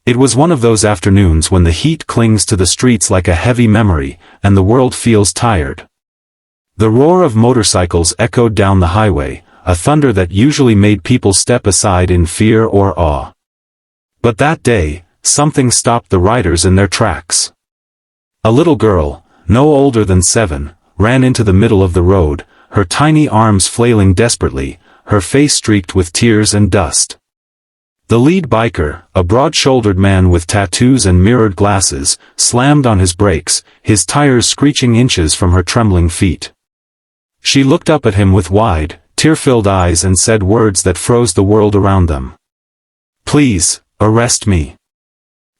It was one of those afternoons when the heat clings to the streets like a heavy memory, and the world feels tired. The roar of motorcycles echoed down the highway, a thunder that usually made people step aside in fear or awe. But that day, something stopped the riders in their tracks. A little girl, no older than 7, ran into the middle of the road, her tiny arms flailing desperately, her face streaked with tears and dust. The lead biker, a broad-shouldered man with tattoos and mirrored glasses, slammed on his brakes, his tires screeching inches from her trembling feet. She looked up at him with wide, tear-filled eyes and said words that froze the world around them. "Please, arrest me.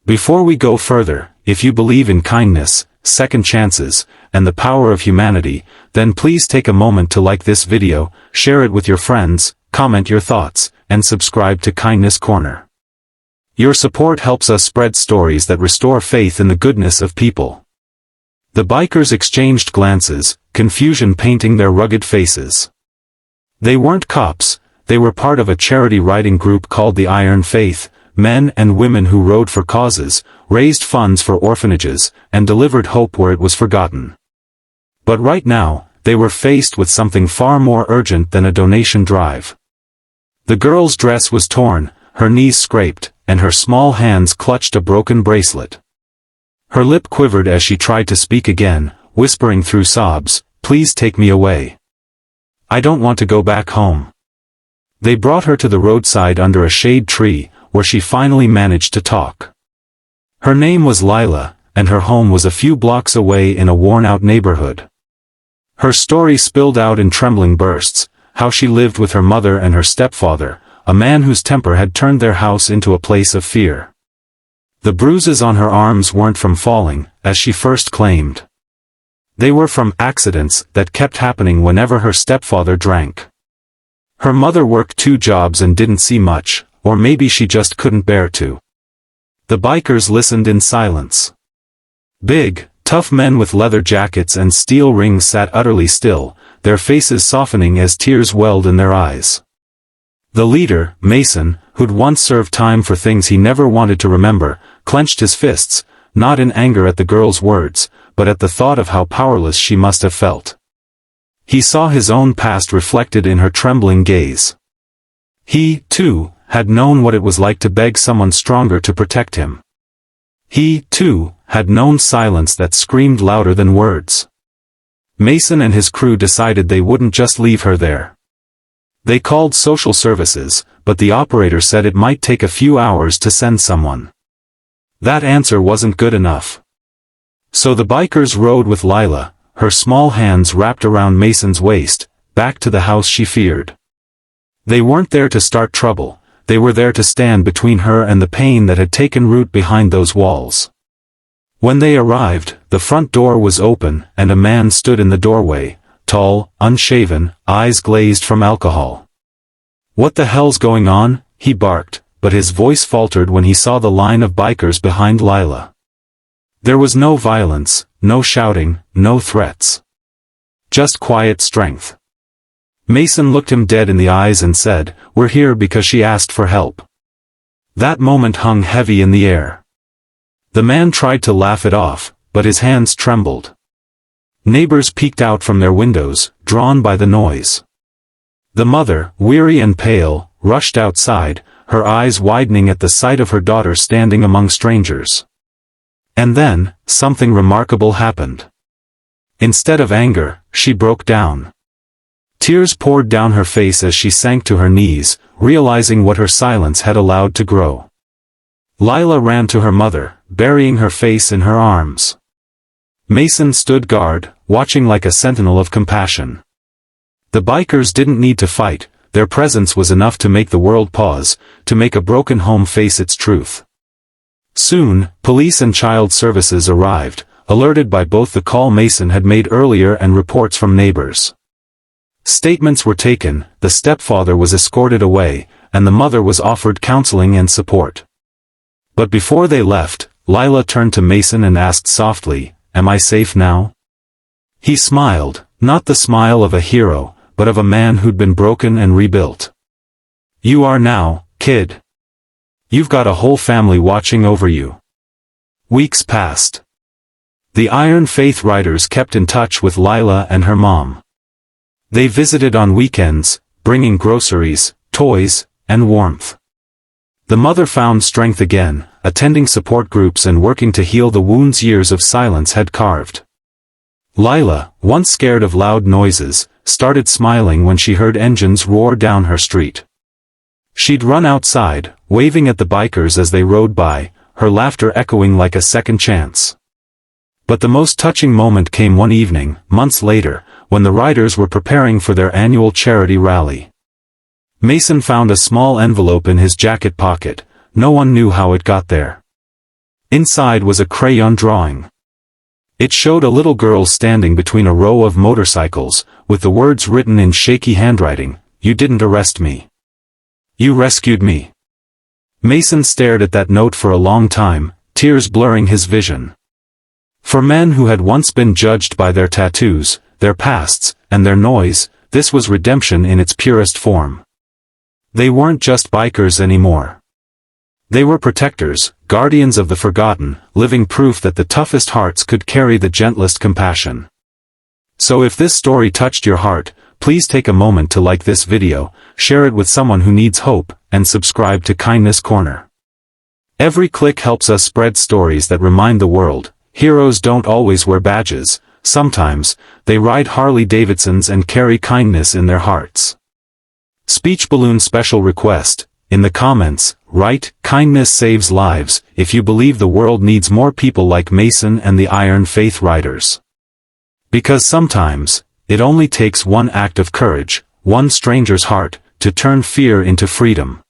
Before we go further, if you believe in kindness, second chances, and the power of humanity, then please take a moment to like this video, share it with your friends, comment your thoughts, and subscribe to Kindness Corner. Your support helps us spread stories that restore faith in the goodness of people." The bikers exchanged glances, confusion painting their rugged faces. They weren't cops, they were part of a charity riding group called the Iron Faith, men and women who rode for causes, raised funds for orphanages, and delivered hope where it was forgotten. But right now, they were faced with something far more urgent than a donation drive. The girl's dress was torn, her knees scraped, and her small hands clutched a broken bracelet. Her lip quivered as she tried to speak again, whispering through sobs, "Please take me away. I don't want to go back home." They brought her to the roadside under a shade tree, where she finally managed to talk. Her name was Lila, and her home was a few blocks away in a worn-out neighborhood. Her story spilled out in trembling bursts, how she lived with her mother and her stepfather, a man whose temper had turned their house into a place of fear. The bruises on her arms weren't from falling, as she first claimed. They were from accidents that kept happening whenever her stepfather drank. Her mother worked 2 jobs and didn't see much, or maybe she just couldn't bear to. The bikers listened in silence. Big, tough men with leather jackets and steel rings sat utterly still, their faces softening as tears welled in their eyes. The leader, Mason, who'd once served time for things he never wanted to remember, clenched his fists, not in anger at the girl's words, but at the thought of how powerless she must have felt. He saw his own past reflected in her trembling gaze. He, too, had known what it was like to beg someone stronger to protect him. He, too, had known silence that screamed louder than words. Mason and his crew decided they wouldn't just leave her there. They called social services, but the operator said it might take a few hours to send someone. That answer wasn't good enough. So the bikers rode with Lila, her small hands wrapped around Mason's waist, back to the house she feared. They weren't there to start trouble, they were there to stand between her and the pain that had taken root behind those walls. When they arrived, the front door was open and a man stood in the doorway, tall, unshaven, eyes glazed from alcohol. "What the hell's going on?" he barked, but his voice faltered when he saw the line of bikers behind Lila. There was no violence, no shouting, no threats. Just quiet strength. Mason looked him dead in the eyes and said, "We're here because she asked for help." That moment hung heavy in the air. The man tried to laugh it off, but his hands trembled. Neighbors peeked out from their windows, drawn by the noise. The mother, weary and pale, rushed outside, her eyes widening at the sight of her daughter standing among strangers. And then, something remarkable happened. Instead of anger, she broke down. Tears poured down her face as she sank to her knees, realizing what her silence had allowed to grow. Lila ran to her mother, burying her face in her arms. Mason stood guard, watching like a sentinel of compassion. The bikers didn't need to fight, their presence was enough to make the world pause, to make a broken home face its truth. Soon, police and child services arrived, alerted by both the call Mason had made earlier and reports from neighbors. Statements were taken, the stepfather was escorted away, and the mother was offered counseling and support. But before they left, Lila turned to Mason and asked softly, "Am I safe now?" He smiled, not the smile of a hero, but of a man who'd been broken and rebuilt. "You are now, kid. You've got a whole family watching over you. Weeks passed. The Iron Faith riders kept in touch with Lila and her mom. They visited on weekends, bringing groceries, toys, and warmth. The mother found strength again, attending support groups and working to heal the wounds years of silence had carved. Lila, once scared of loud noises, started smiling when she heard engines roar down her street. She'd run outside, waving at the bikers as they rode by, her laughter echoing like a second chance. But the most touching moment came one evening, months later, when the riders were preparing for their annual charity rally. Mason found a small envelope in his jacket pocket. No one knew how it got there. Inside was a crayon drawing. It showed a little girl standing between a row of motorcycles, with the words written in shaky handwriting, "You didn't arrest me. You rescued me." Mason stared at that note for a long time, tears blurring his vision. For men who had once been judged by their tattoos, their pasts, and their noise, this was redemption in its purest form. They weren't just bikers anymore. They were protectors, guardians of the forgotten, living proof that the toughest hearts could carry the gentlest compassion. So if this story touched your heart, please take a moment to like this video, share it with someone who needs hope, and subscribe to Kindness Corner. Every click helps us spread stories that remind the world, heroes don't always wear badges, sometimes, they ride Harley-Davidsons and carry kindness in their hearts. Speech balloon special request. In the comments, write, "Kindness saves lives," if you believe the world needs more people like Mason and the Iron Faith riders. Because sometimes, it only takes one act of courage, one stranger's heart, to turn fear into freedom.